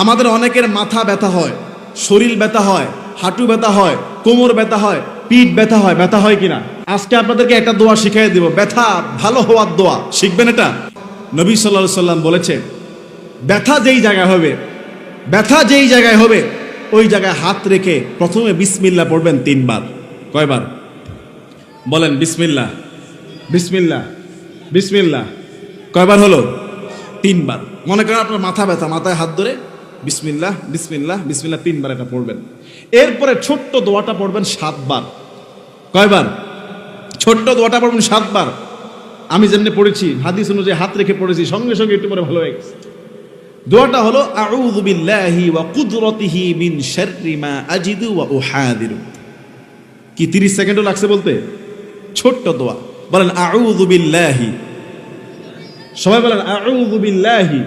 আমাদের অনেকের মাথা ব্যথা হয়, শরীর ব্যথা হয়, হাঁটু ব্যথা হয়, কোমর ব্যথা হয়, পিঠ ব্যথা হয়। ব্যথা হয় কিনা? আজকে আপনাদেরকে একটা দোয়া শিখিয়ে দেব, ব্যথা ভালো হওয়ার দোয়া। শিখবেন এটা? নবী সাল্লাল্লাহু আলাইহি সাল্লাম বলেছে, ব্যথা যেই জায়গায় হবে, ব্যথা যেই জায়গায় হবে ওই জায়গায় হাত রেখে প্রথমে বিসমিল্লাহ পড়বেন 3 বার। কয়বার বলেন? বিসমিল্লাহ, বিসমিল্লাহ, বিসমিল্লাহ। কয়বার হলো? 3 বার। মনে করেন আপনার মাথা ব্যথা, মাথায় হাত ধরে বিসমিল্লাহ, বিসমিল্লাহ, বিসমিল্লাহ 3 বার এটা পড়বেন। এরপরে ছোট্ট দোয়াটা পড়বেন 7 বার। কয়বার? ছোট্ট দোয়াটা পড়বেন 7 বার। আমি যেমনি পড়েছি, হাদিস অনুযায়ী হাত রেখে পড়েছি, সঙ্গে সঙ্গে একটু পরে ভালো হয়ে গেছে। দোয়াটা হলো আউযু বিল্লাহি ওয়া কুদরতিহি মিন শাররি মা আজিদু ওয়া উহাদিরু। কি 30 সেকেন্ডও লাগছে বলতে? ছোট্ট দোয়া। বলেন আউযু বিল্লাহি, সবাই বলেন আউযু বিল্লাহি